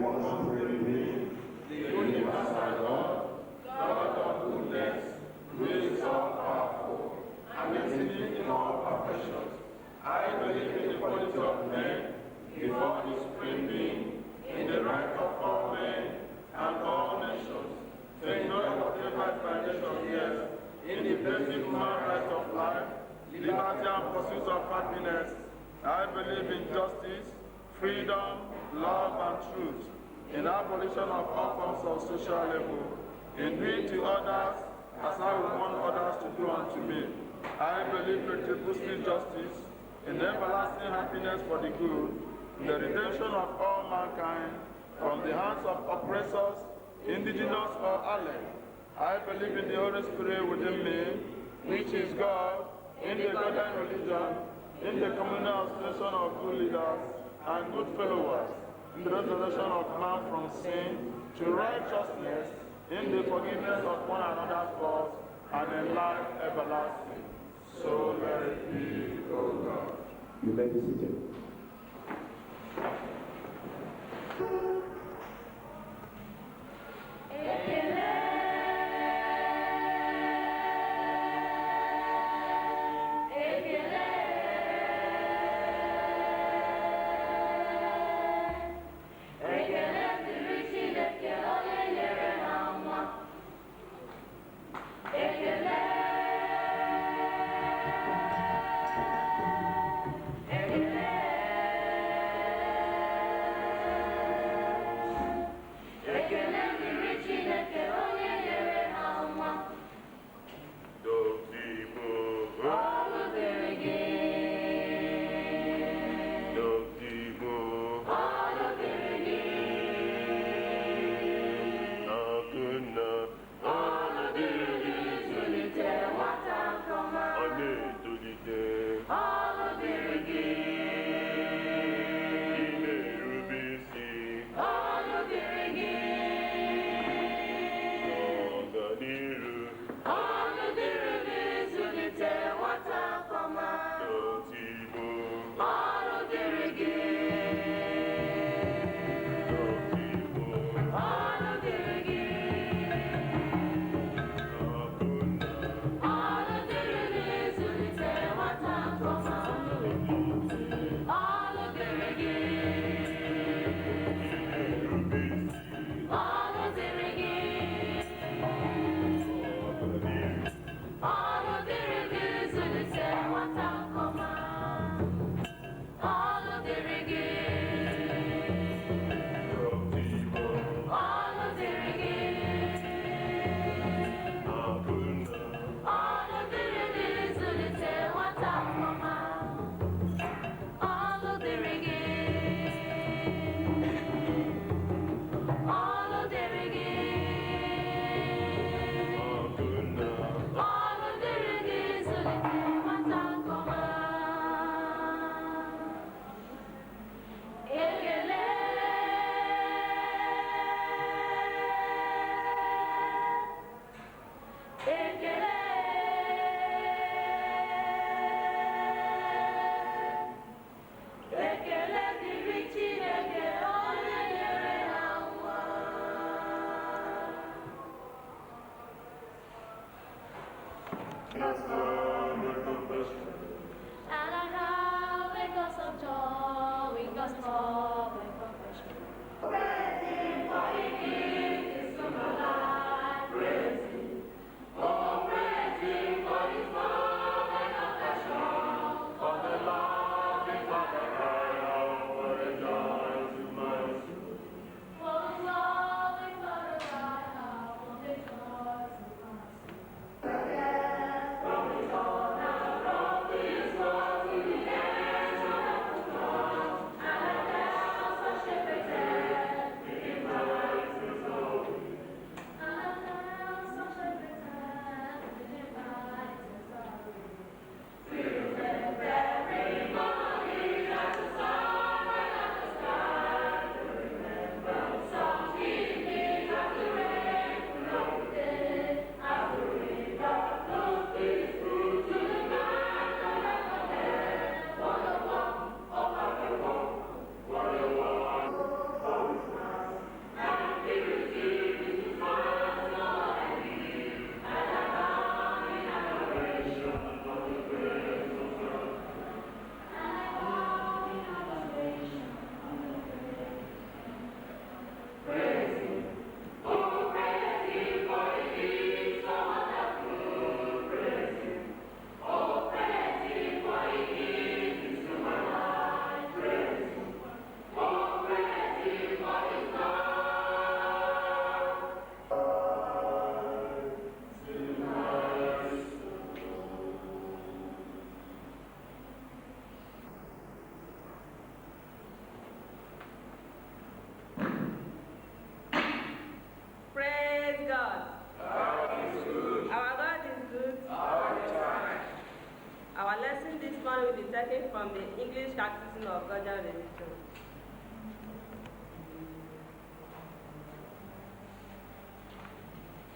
One supreme being, the universal God, God of goodness, who is all powerful and exceeding in all perfections. I believe in the quality of men before the supreme being, in the right of all men and all nations, to ignore whatever tradition yes, in the basic human right of life, liberty and pursuit of happiness. I believe in justice, freedom, love and truth, in abolition of all forms of social evil, in doing to others as I would want others to do unto me. I believe in retributive justice, in everlasting happiness for the good, in the redemption of all mankind from the hands of oppressors, indigenous or alien. I believe in the Holy Spirit within me, which is God, in the Godian religion, in the communal association of good leaders and good followers, in the resurrection of man from sin to righteousness, in the forgiveness of one another's faults, and in life everlasting. So let it be, O God. You may be seated.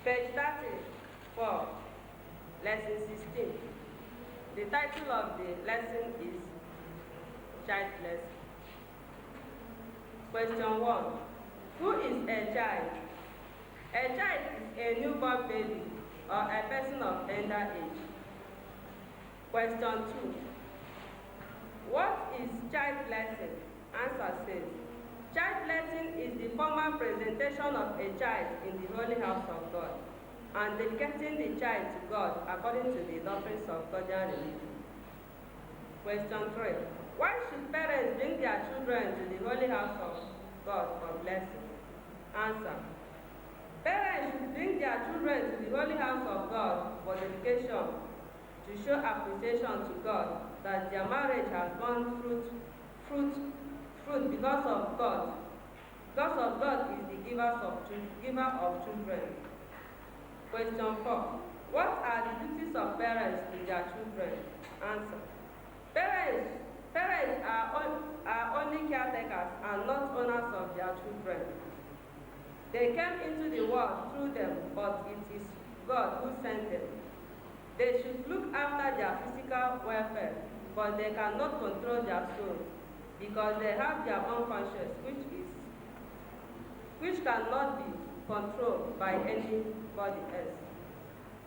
Page 34, lesson 16. The title of the lesson is Child Blessing. Question 1. Who is a child? A child is a newborn baby or a person of tender age. Question 2. What is child blessing? Answer says, child blessing is the formal presentation of a child in the holy house of God and dedicating the child to God according to the doctrines of Godian religion. Question 3. Why should parents bring their children to the holy house of God for blessing? Answer. Parents should bring their children to the holy house of God for dedication to show appreciation to God that their marriage has borne fruit because of God. Because of God is the giver of children. Question 4. What are the duties of parents to their children? Answer. Parents are only caretakers and not owners of their children. They came into the world through them, but it is God who sent them. They should look after their physical welfare, but they cannot control their souls because they have their own conscience, which cannot be controlled by anybody else.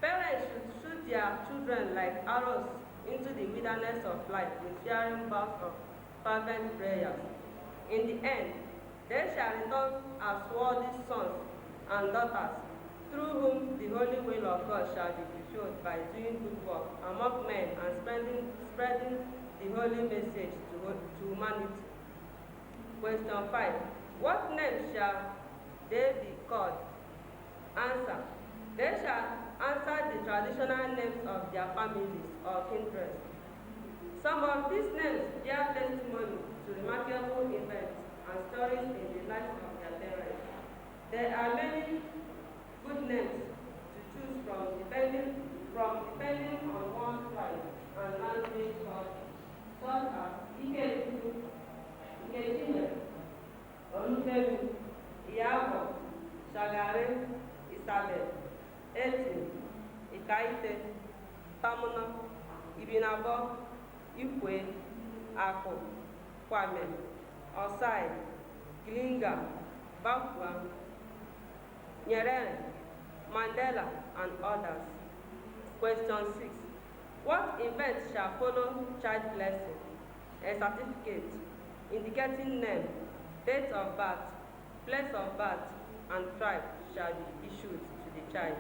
Parents should shoot their children like arrows into the wilderness of life with fearing bouts of fervent prayers. In the end, they shall return as worthy sons and daughters, through whom the holy will of God shall be fulfilled by doing good work among men and spreading the holy message to humanity. Question 5. What name shall they be called? Answer. They shall answer the traditional names of their families or kindred. Some of these names bear testimony to remarkable events and stories in the lives of their parents. There are many good names to choose from depending on one's life and language, such as Ikechukwu, Ikechime, Olufemi, Iyabo, Shagare, Isabel, Eti, Ikaite, Tamuna, Ibinabo, Ikwe, Ako, Kwame, Osai, Gilinga, Bakwa, Nyeren, Mandela, and others. Question 6. What events shall follow child blessing? A certificate indicating name, date of birth, place of birth, and tribe shall be issued to the child.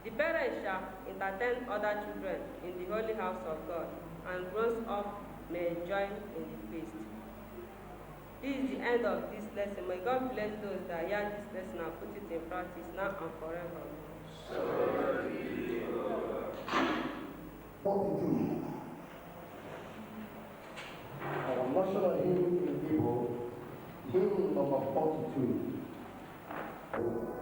The parents shall entertain other children in the holy house of God, and grown up may join in the feast. This is the end of this lesson. May God bless those that hear this lesson and put it in practice now and forever. 42. Our national hymn in Igbo, hymn number 42. Oh,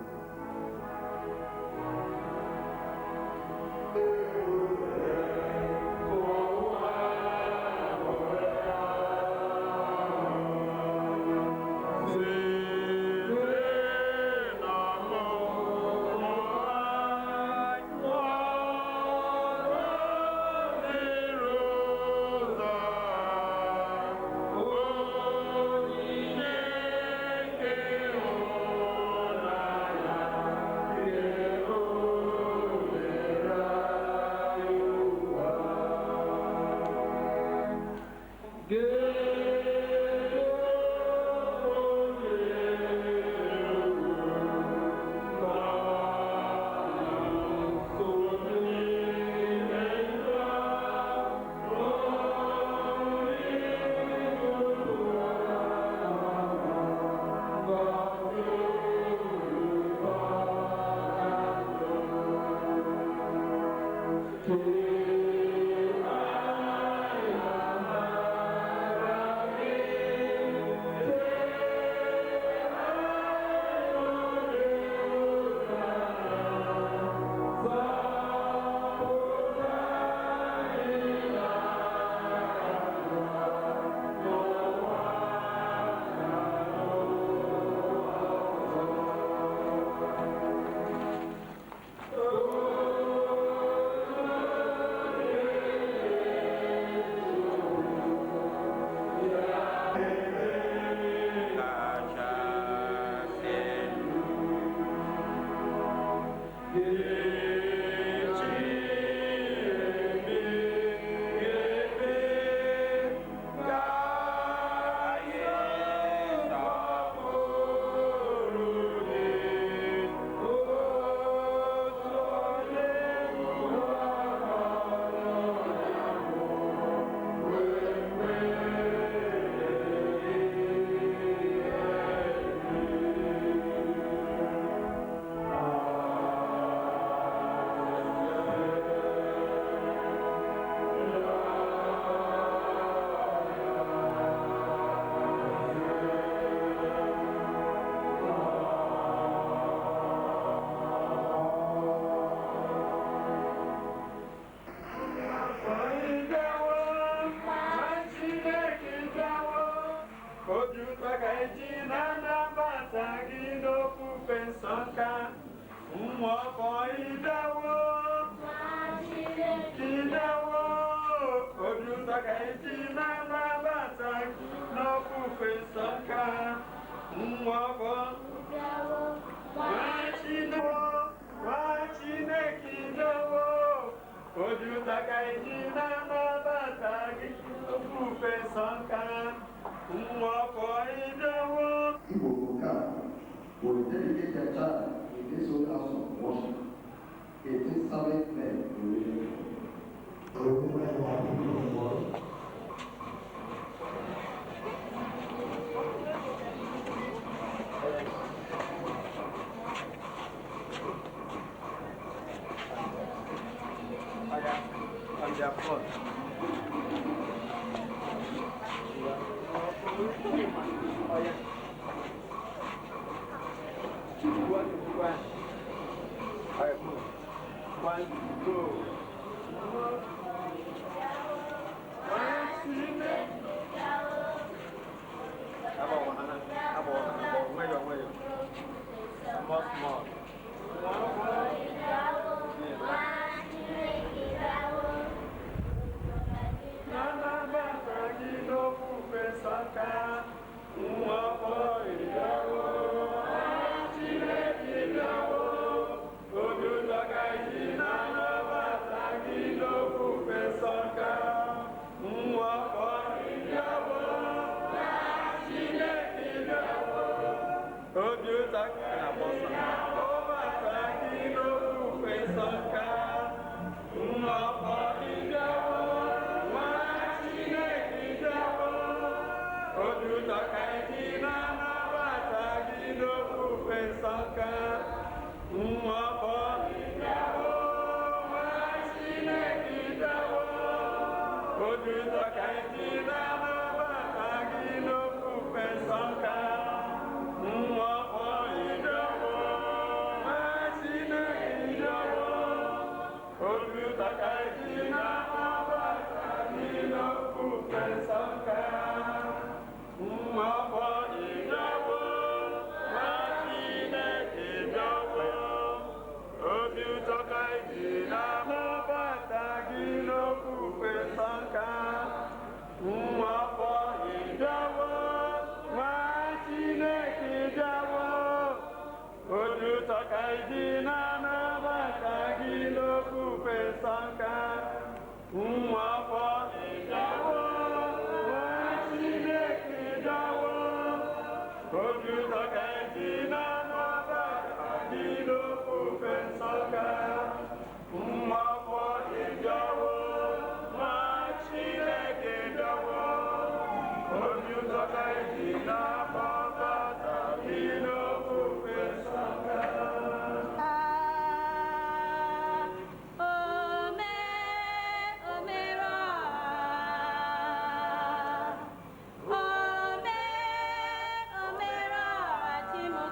Mwafọ idawo. Idawo. Ojutaka iti na mabata n'ofufe nsọka. Mwafọ. Chineke idawo. Ojutaka iti na mabata n'ofufe nsọka. Mwafọ idawo. Igbo will come, will dedicate their child in this old house of worship. 18 serving men will On their front. Oh, yeah. One. All right, move. 1, 2. Small.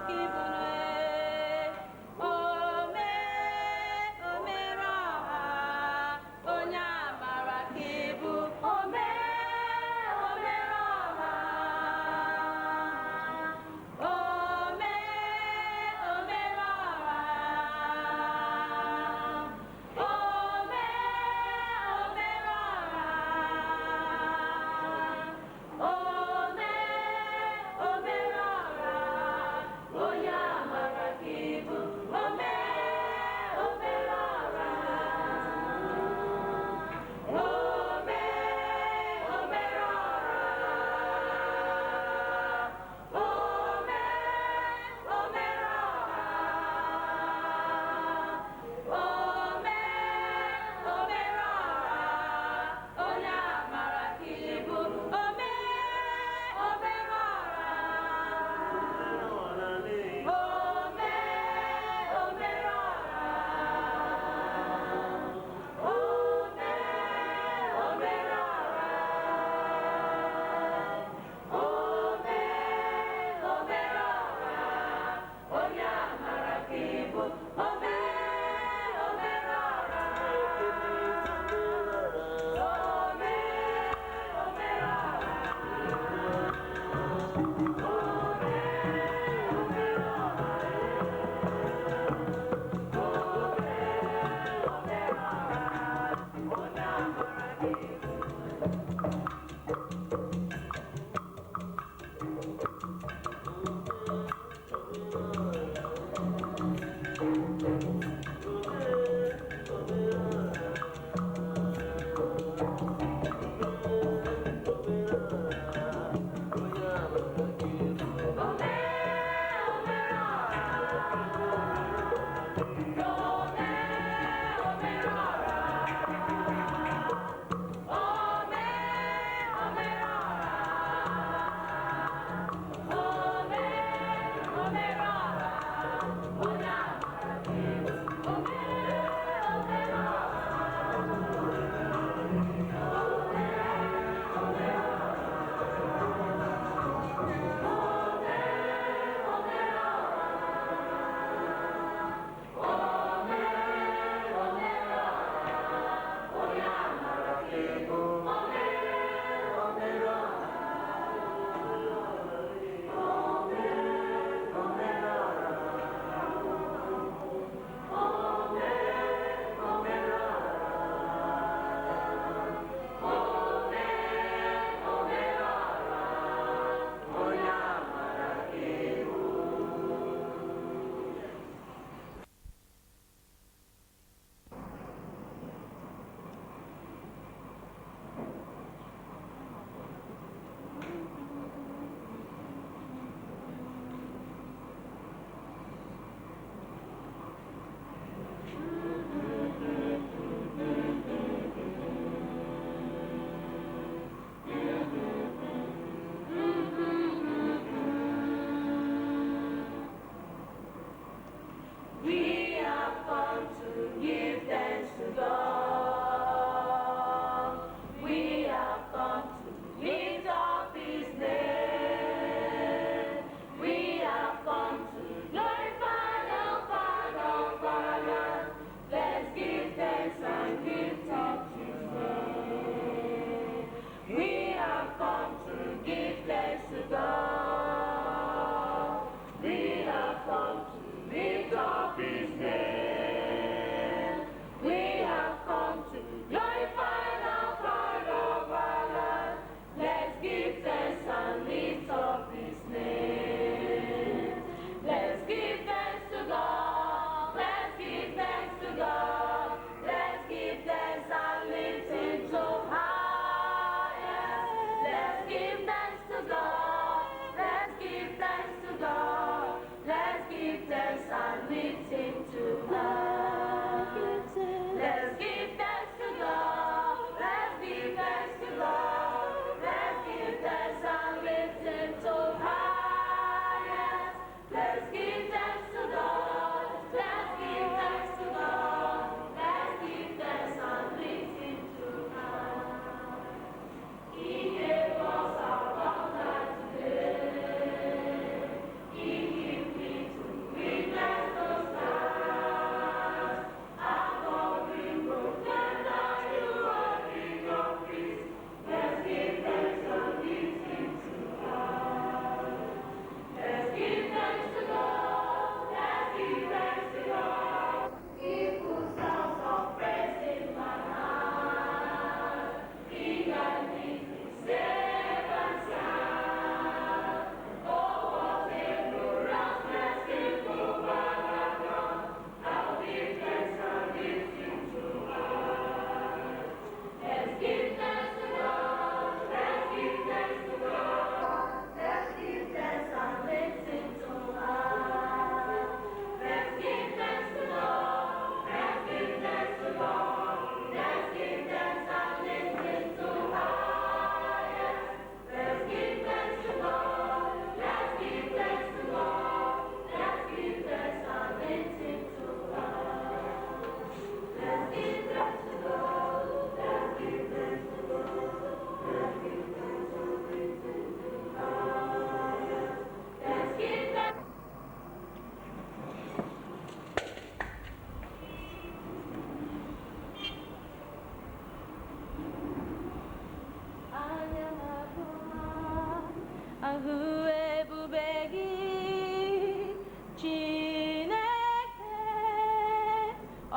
Kibo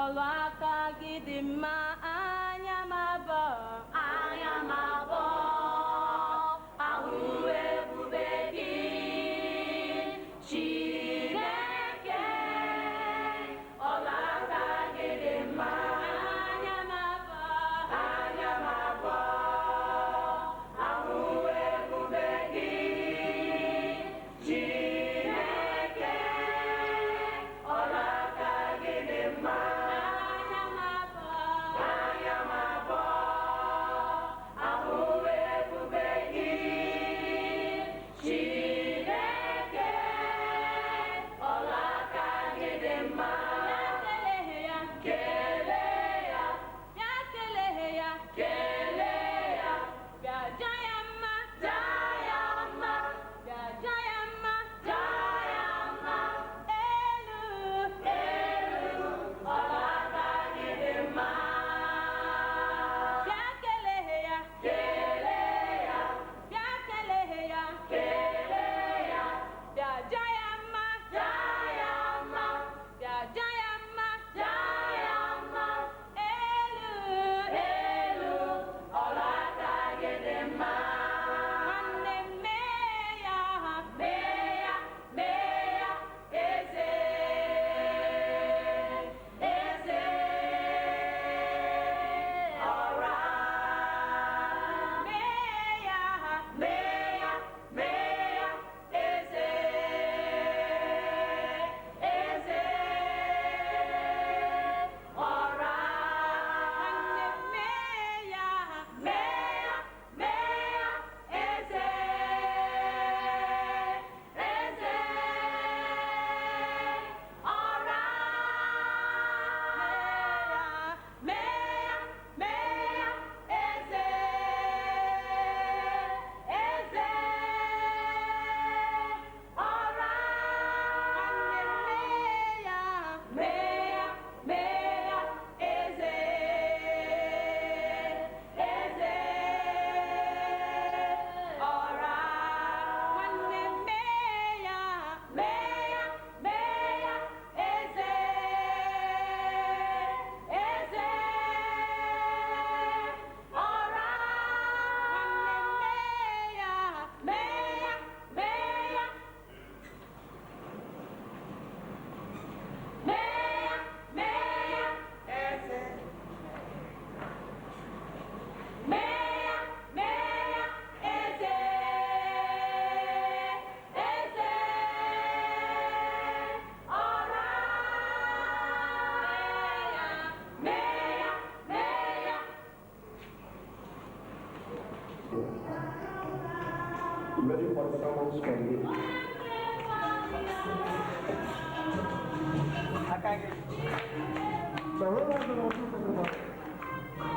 ọlụ aka gị dị mma anya m abụọ ahụ ebube gị Chineke ọlụ aka gị dị mma anya m abụọ ahụ ebube gị Chineke ọlụ aka gị dị mma anya m abụọ ahụ ebube gị Chineke ọlụ aka gị dị mma kelee ya bịa kelee ya bịa ja ya mma bịa ja ya mma elu ọlụ aka gị dị mma bịa kelee ya bịa kelee ya bịa ja ya mma bịa ja ya mma elu ọlụ aka gị dị mma nwanne m mee ya eze ọra mee ya eze ọra nwanne m mee ya eze ọra mee ya eze ọra nwanne m mee ya eze ọra Ready for the someone's candidate. So what was the most important?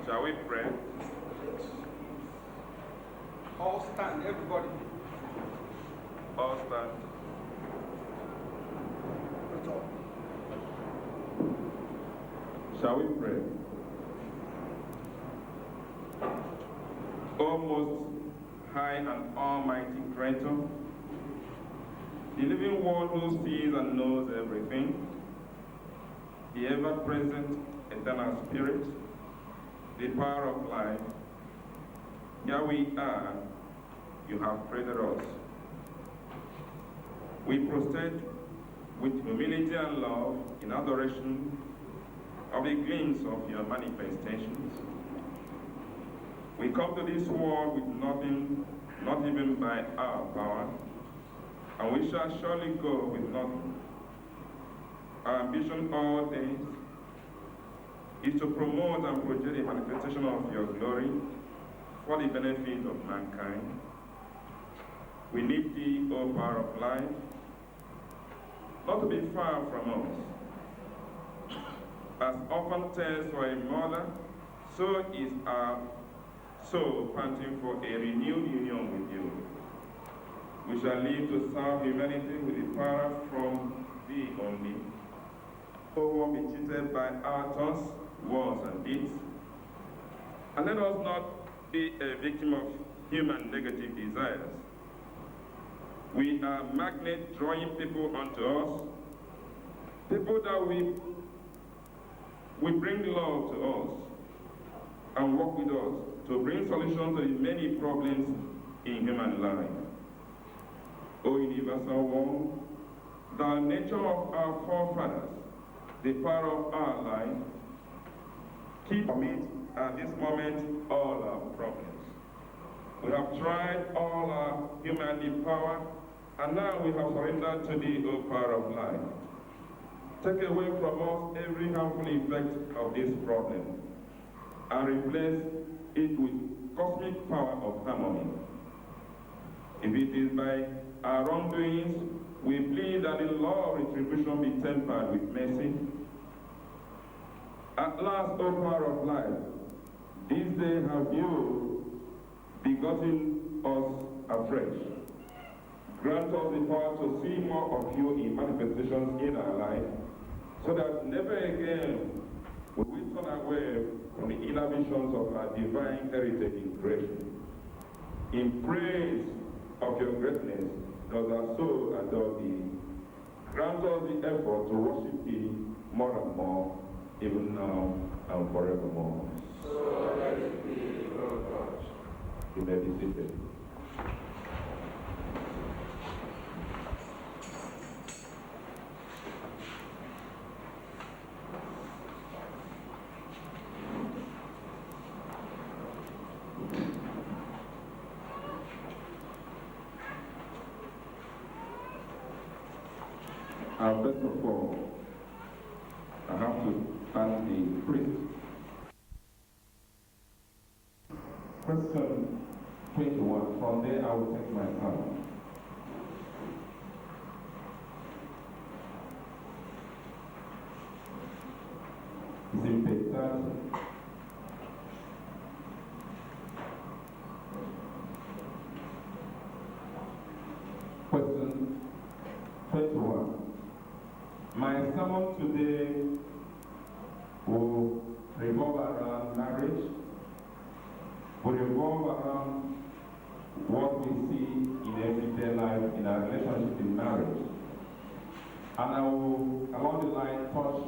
Shall we pray? All stand, everybody. All stand. Shall we pray? O most high and almighty Creator, the living one who sees and knows everything, the ever-present eternal Spirit, the power of life, here we are, you have created us. We prostrate with humility and love in adoration of a glimpse of your manifestations. We come to this world with nothing, not even by our power, and we shall surely go with nothing. Our ambition all days is to promote and project a manifestation of your glory for the benefit of mankind. We need thee, O power of life, not to be far from us. As often tears for a mother, so is our soul panting for a renewed union with you. We shall live to serve humanity with the power from thee only. So we won't be cheated by our thoughts, words, and deeds. And let us not be a victim of human negative desires. We are magnets drawing people unto us, people that we bring love to us and work with us to bring solutions to the many problems in human life. O universal one, the nature of our forefathers, the power of our life, keep it at this moment all our problems. We have tried all our human power, and now we have surrendered to the O power of life. Take away from us every harmful effect of this problem, and replace it with cosmic power of harmony. If it is by our wrongdoings, we plead that the law of retribution be tempered with mercy. At last, O power of life, this day have you begotten us afresh. Grant us the power to see more of you in manifestations in our life, so that never again will we turn away from the inner visions of our divine heritage in creation. In praise of your greatness, does our soul adore thee. Grant us the effort to worship thee more and more, even now and forevermore. So let it be, O God. You may be seated. First of all, I have to thank the priest. Question 21. From there, I will take my time. It's in page 30. Question 21. My sermon today will revolve around marriage, will revolve around what we see in everyday life in our relationship in marriage. And I will, along the line, touch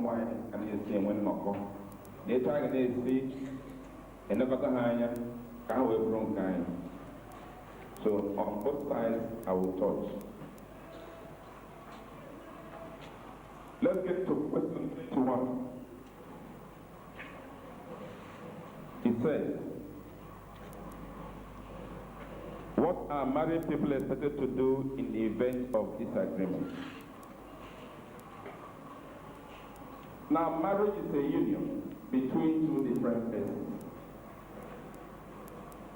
why and is saying when Moko. They try to see and never go higher, can we from kind. So on both sides, I will touch. Let's get to question 21. It says, what are married people expected to do in the event of disagreement? Now, marriage is a union between two different persons.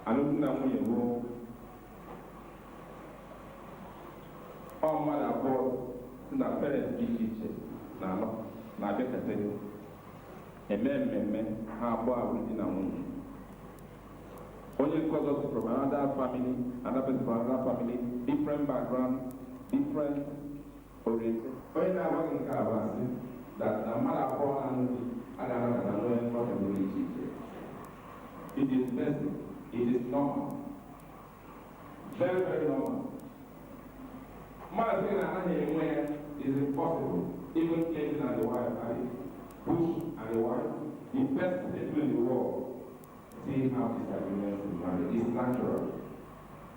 I don't know all man about the parents teach now, I get a thing. A man, how far within a woman. Only because of from another family, another person from another family, different background, different orientation. When I was in Calabasas, that a matter for and it is messy, it is normal. Very, very normal. My thing is impossible. Even Clinton and the wife, Bush and the wife, the best people in the world see how disagreements in marriage. It's natural.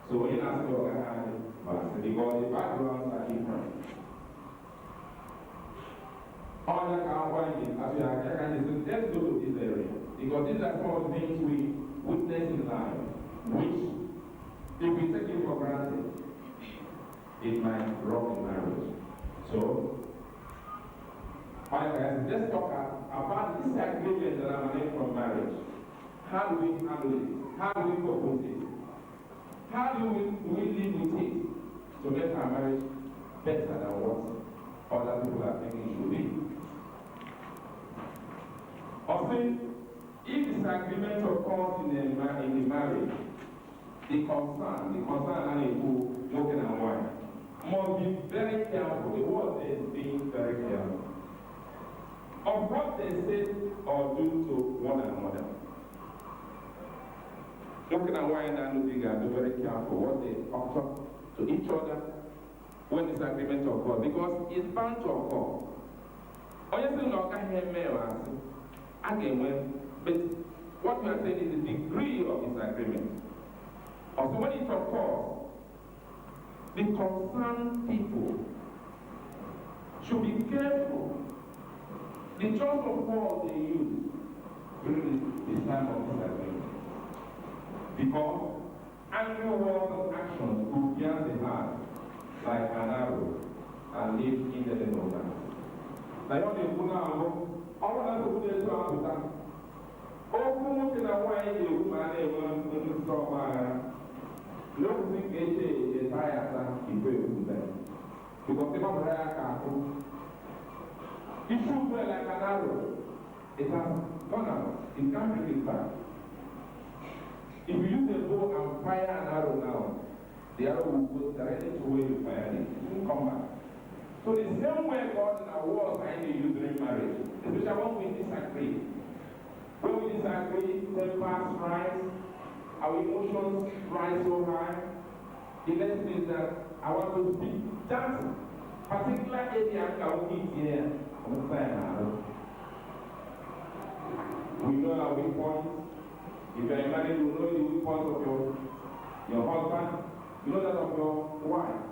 So when you ask me what I have, because the backgrounds are different. All that can find as we are let's go to this area. Because these are some of the things we witness in life, which, if we take it for granted, it might rock marriage. So, let's talk about disagreements that are made from marriage. How do we handle it? How do we propose it? How do we live with it to make our marriage better than what other people are thinking it should be? Often, if disagreement occurs in the marriage, the concern and who working and wife must be very careful. The word is being very careful of what they say or do to one another. Working and wife and Ludiga are very careful what they offer to each other when disagreement occurs, because it's bound to occur. Honestly, no, I can't hear me again, but what we are saying is the degree of disagreement. Also, when it occurs, the concerned people should be careful. The choice of words they use during this time of disagreement. Because angry words and actions will pierce the heart like an arrow and leave indelible marks. Now, I want to put this on the top. Oh, in a way, you man, you stop. Look, we get a tire in them. Because they don't have a car. It should be like an arrow. It has gone out. It can't bring it back. If you use a bow and fire an arrow now, the arrow will go directly to where you fired it. It won't come back. So the same way God in our world trying to use during marriage, especially when we disagree. When we disagree, tempers rise, our emotions rise so high. The next thing is that I want to speak that particular area I will need here. We know our weak points. If you are married, you know the weak points of your husband, you know that of your wife.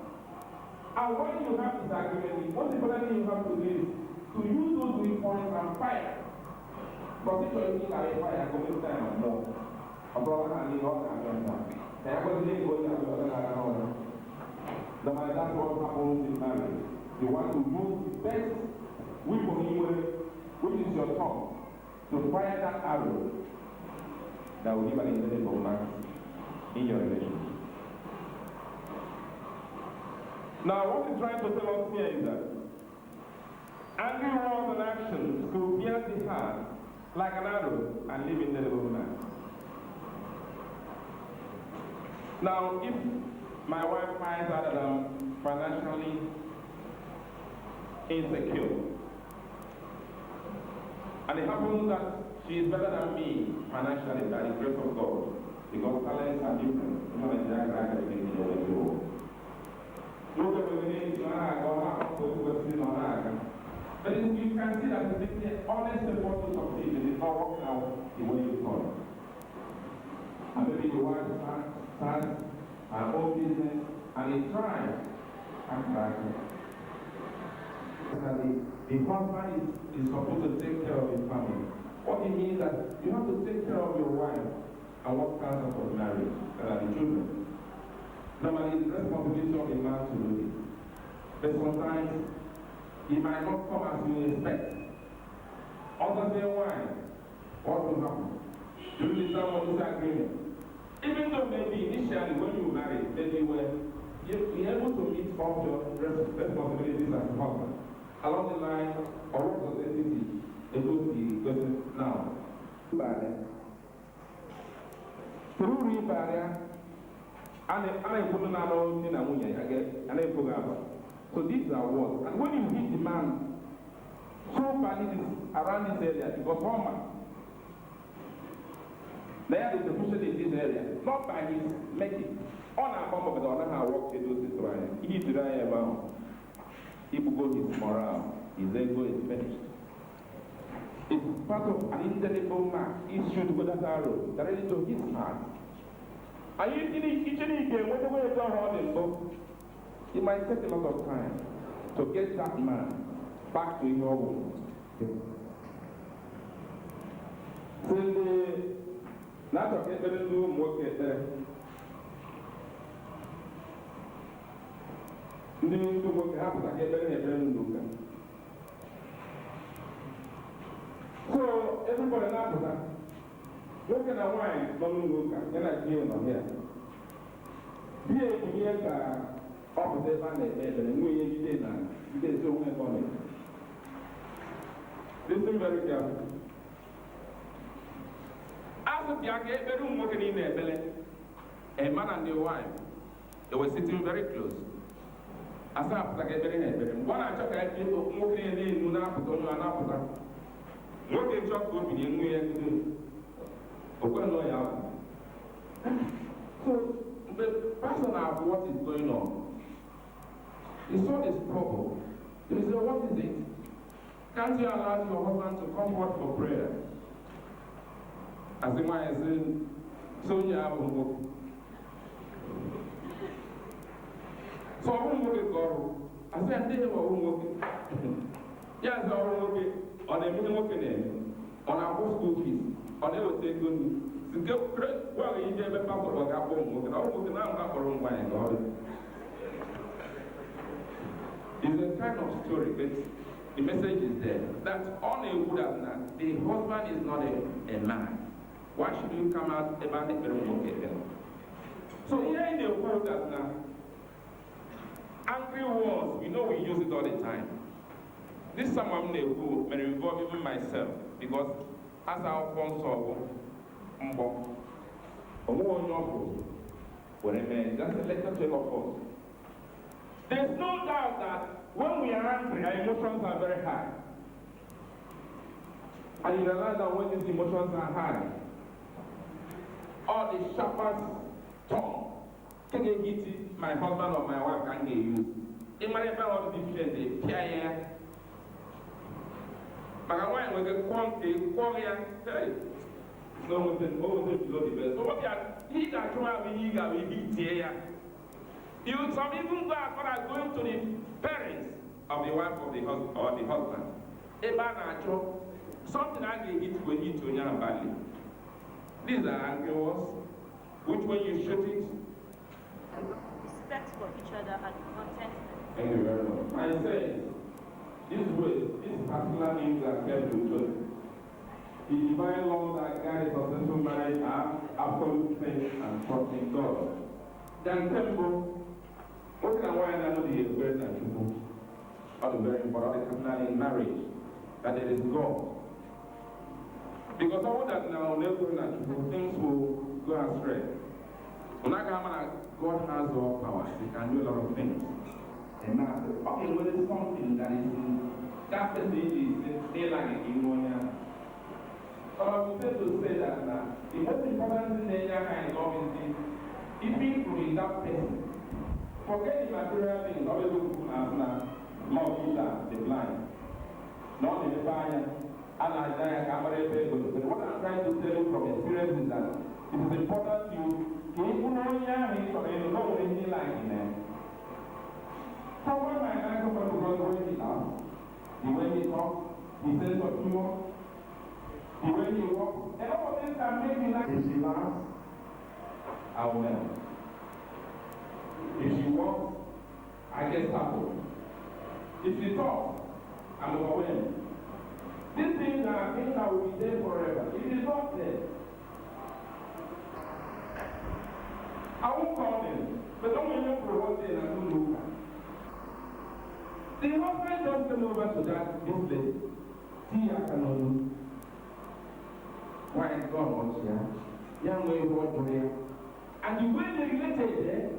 And when you have disagreement, what important thing you have to do is to use those weak points and fight. But if you think I fire, go this time and more. A brother and the other and that. They are going to go to the other. No matter that's what happens in marriage. You want to use the best weapon, which is your tongue, to fire that arrow that will give an indelible mark in your relationship. Now, what he's trying to tell us here is that angry words and actions could pierce the heart like an arrow and leave indelible marks. Now, if my wife finds out that I'm financially insecure, and it happens that she is better than me financially by the grace of God, because talents are different. But you can see that it's making an honest effort to succeed. It is not working out the way you thought. And maybe the wife starts her own business and it thrives. And thrives. The husband is supposed to take care of his family. What it means that you have to take care of your wife and what comes out of marriage, that are the children. Normally, it's the responsibility of a man to do this. But sometimes, it might not come as you expect. Others say, why? What will happen? You will some of disagreement. Even though maybe initially when you married, maybe you were able to meet up your responsibilities as a husband. Along the line, or what was the entity? It goes the person now. Through the barrier, and I put on our own thing, and I forgot. So these are words. And when you hit the man, so badly around this area, because one man, there is a distribution in this area, not by his making. On our bomb of the other hand, work to do this right. He needs to die about. He will go his morale, his ego is finished. It's part of an indelible mark. He should go that arrow, directly to his heart. And you each game, whatever you don't hold him, it might take a lot of time to get that man back to your home. So not to get better do work at there. Ndị ndị nwoke hapụta ka ebere na-ebere n'ụka. So everybody na-apụta. Nwoke na nwaanyị nọ n'ụka ya na di nọ ya. Di ebunye ka ọ pụta ebe a na-ekpe ekpere nwunye jide na jide ezi onwe ebe ọ na-ekpe. Listen very carefully. After the ekpere ụmụ nwoke niile ekpere, a man and a wife, they were sitting very close. As I put a better one I took at walking in Munaput on an apple. Working job would be in New York to do. So the person of what is going on. He saw this trouble. He said, what is it? Can't you allow your husband to come forth for prayer? As the man said, so you have a book. So I won't work it, I said, I didn't work it. Yes, I won't work it on a minimum on our school fees, on every take good. Well, you never found what I won't work it. I won't work it now, not for one way. It's a kind of story, but the message is there. That on a wood, the husband is not a man. Why should you come out about it? So here in the world that now, angry words, we know we use it all the time. This someone may involve even myself, because as our sponsor, that's a letter to of us. There's no doubt that when we are angry, our emotions are very high. And you realize that when these emotions are high, all the sharpest tongue, my husband or my wife can get used. It might have all the different PIA. But I want to get quality, hey. No one can below the best. So what he that come out with you, here. You some even go as far as going to the parents of the wife of the husband or the husband. Something I get hit when you to your valley. These are angry words, which when you shoot it, respect for each other and contentment. thank you very much. I say, this particular names are kept with church. The divine laws that guide successful marriage are absolute faith and trust in God. Then temple, what can why I know the great and people are the very important in marriage, that there is God. Because all that now, things will go astray. God has all power. He can do a lot of things. And now, okay, when it's something that is that person is still like in one year. So I would say to say that now, the most important thing in your kind of is if people in that person forget the material things, always look as now, more the blind. not in the fire, and I can't. But what I'm trying to tell you from experience is that it is important to even know anything like it. So when my uncle was going to house, the way he talked, he says of humor, the way he walks, and all of this can make me like. If she laughs, I will melt. If she walks, I get startled. If she talks, I'm overwhelmed. These things are things that will be there forever. If it is not there, I won't call them. But don't even for one day and I don't look at. The husband just came over to that this lady. See, I cannot do. Why is God on here? Young way what to hear. And the way they related there,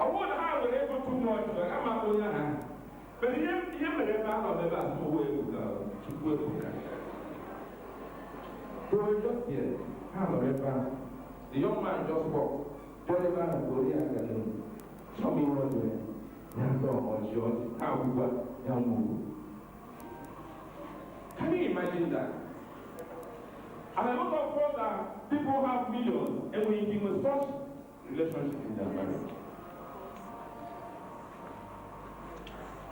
I won't have it able too much, but I'm not going to have. But you never have a bad way with the so we just here, have a river. The young man just walked. Whatever and Godian can do. Show me what to do. Young dog on short, how we work, young move. Can you imagine that? And a lot of other people have millions and we in such relationship in their marriage.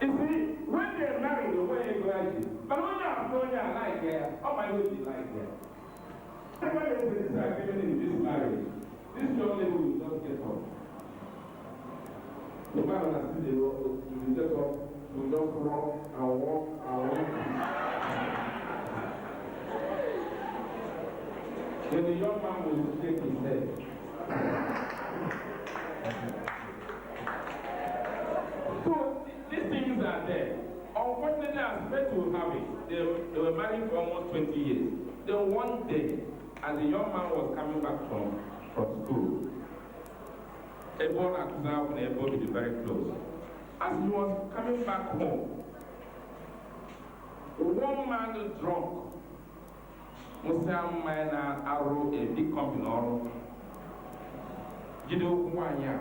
You see, when they're married, the way they go like this, but when you're like that, oh my God, you like that. When there is a disagreement in this marriage, this young lady will just get up. No matter how they walk, you will get up, you will just walk and walk and walk. Then the young man will shake his head. So, these things are there. Unfortunately, I expect to have it. They were married for almost 20 years. Then one day, as the young man was coming back from school, everyone accused him and everyone will be very close. As he was coming back home, one man drunk, Muslim man arrow a big company or you know one year,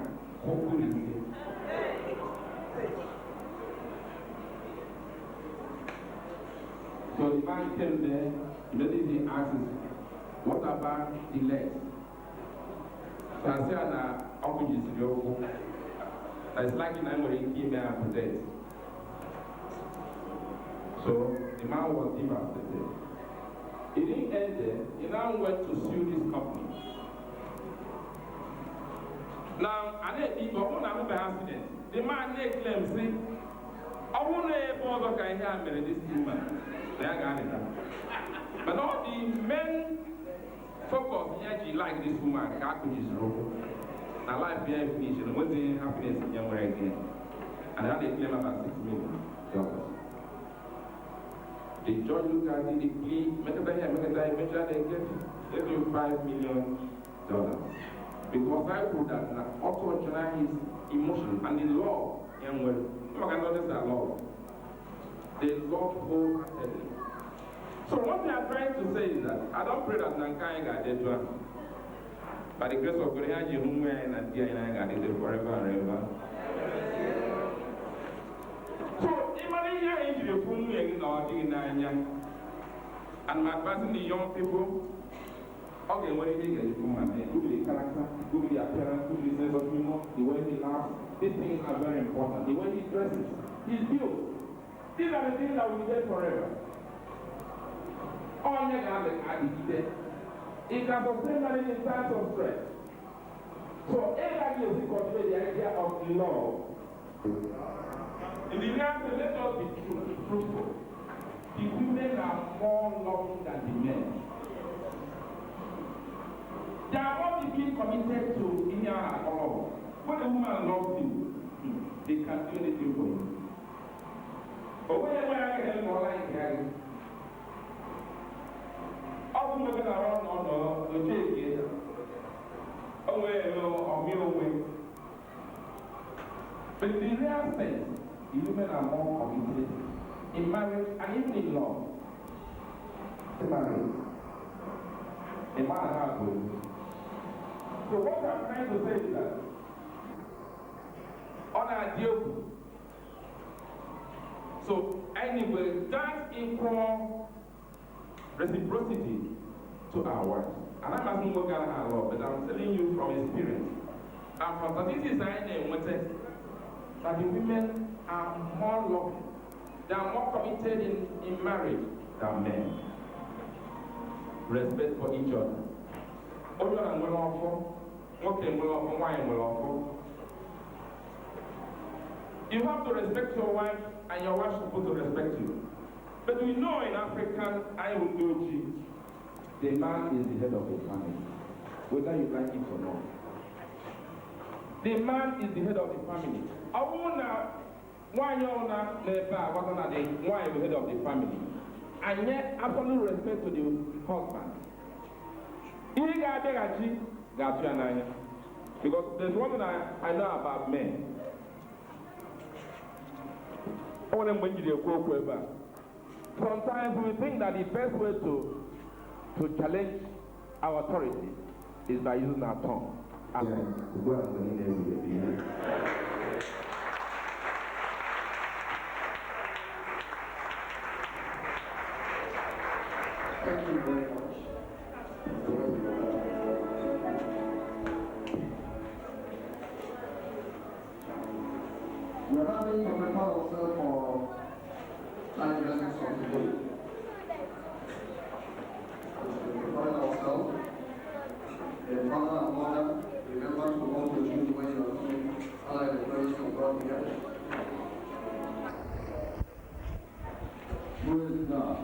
so the man came there, immediately asked, what about the legs? So I said, it's like I'm going to give me after death. So the man was devastated. He didn't end there, he now went to sue this company. Now, I need people who have an accident. The man claims, see, I won't bother can hear me this woman. But all the men focus here like this woman, now life here is finished, what's the happiness in your way again? And now they claim about $6 million. The judge looked at it, the plea, make they get you $5 million. Because I put that also channel his emotion and the law, young well, you can notice that law. They love wholeheartedly. So what they are trying to say is that I don't pray that Nankai got dead to us. By the grace of God, and Dia and I got it forever and ever. So, even here is the phone and my advising the young people, okay, what do you think is woman? Good the character, good the appearance, good the sense of humor, the way he laughs. These things are very important. The way he dresses, his build. These are the things that will be there forever. All you have is addicted. It can sustain that in times of stress. So, everybody is equal to the idea of love. In the reality, let us be truthful. The women are more loving than the men. They are not being committed to any at all. When a woman loves you, they can do anything for you. But whenever I get more like that, I'm looking around on the take away or me away. But in the real sense, the women are more committed in marriage and even in love. In marriage, a man has good. So what I'm trying to say is that on our deal, So anyway, that equal reciprocity to our wives. And I'm asking what God has law, but I'm telling you from experience. And from statistics I know that the women are more loving, they are more committed in marriage than men. Respect for each other. You have to respect your wife, and your wife is supposed to respect you. But we know in African ideology, the man is the head of the family, whether you like it or not. The man is the head of the family. Why you not the head of the family? And yet, absolute respect to the husband. Because there's one thing I know about men. Sometimes we think that the best way to challenge our authority is by using our tongue. Thank you very much. We are having to prepare ourselves for time blessings of the day. Prepare ourselves. The father and mother, remember to hold the children when you are doing Allah the praise of God together. Praise God.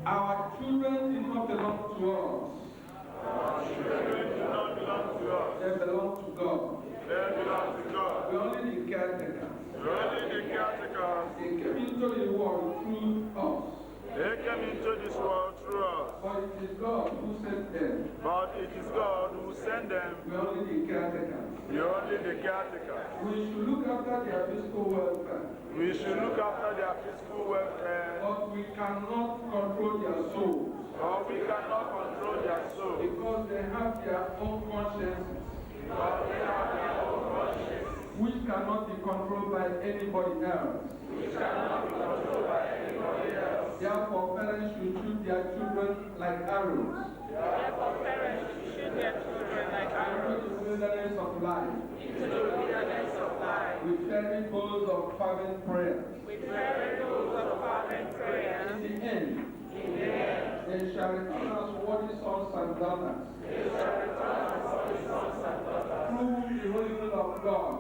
Our children do not belong to us. Our children do not belong to us. They belong to God. They belong to God. We only the caretakers. We only the caretakers. They came into the world through us. They came into this world through us. But it is God who sent them. But it is God who sent them. We only the caretakers. We only the caretakers. We should look after their physical welfare. We should look after their physical welfare. But we cannot control their souls. But we cannot control their soul. Because they have their own consciences. Because they have their own conscience. Which cannot be controlled by anybody else. Which cannot be controlled by anybody else. Therefore, parents should shoot their children like arrows. Therefore, parents should shoot their children like arrows Into the wilderness of life. into the wilderness of life. With fervent bowls of fervent prayers. With very rules of fervent prayer. In the end, they shall return as worthy sons and daughters. They shall return as holy sons and daughters. Through the holy will of God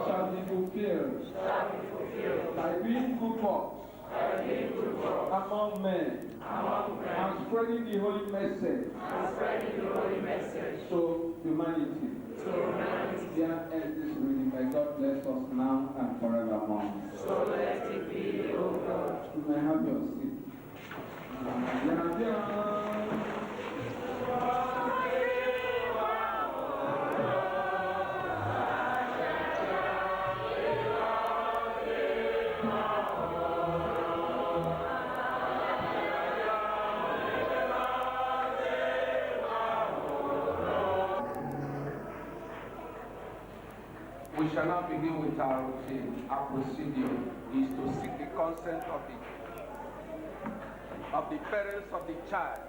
shall be fulfilled. Shall be fulfilled. By doing good works among men, and spreading the holy message to humanity. Dear end this reading, may God bless us now and forevermore. So let it be, O God. You may have your seat. We shall now begin with our routine. Our procedure is to seek the consent of the parents of the child.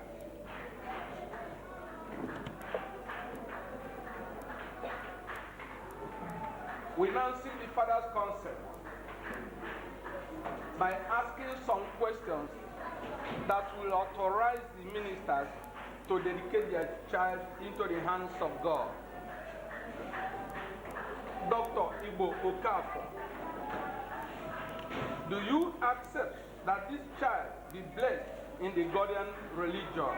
We now seek the father's consent by asking some questions that will authorize the ministers to dedicate their child into the hands of God. Dr. Igbo Okafor, do you accept that this child be blessed in the Godian religion?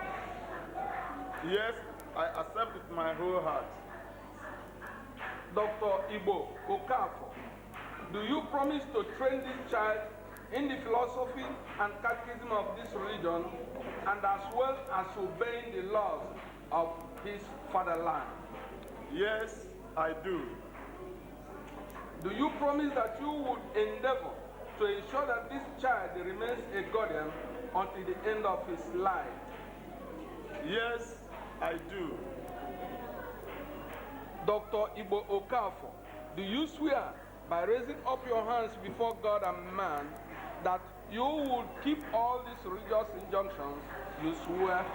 Yes, I accept with my whole heart. Dr. Igbo Okafor, do you promise to train this child in the philosophy and catechism of this religion and as well as obeying the laws of his fatherland? Yes, I do. Do you promise that you would endeavor to ensure that this child remains a Godian until the end of his life? Yes, I do. Dr. Igbo Okafor, do you swear by raising up your hands before God and man that you would keep all these religious injunctions you swear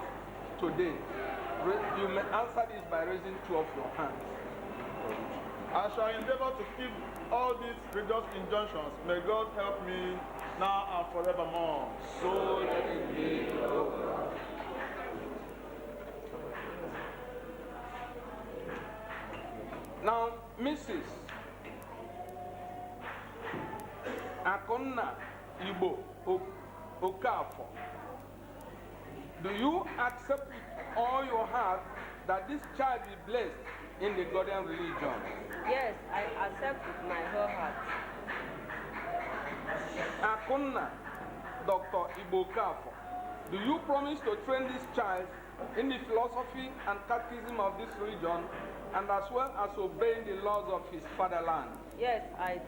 today? You may answer this by raising two of your hands. I shall endeavor to keep all these religious injunctions. May God help me now and forevermore. So let it be, O God. Now, Mrs. Akonna Igbo Okafor, do you accept with all your heart that this child be blessed in the Godian religion? Yes, I accept with my whole heart. Akonna Dr. Igbo Okafor, do you promise to train this child in the philosophy and catechism of this religion and as well as obeying the laws of his fatherland? Yes, I do.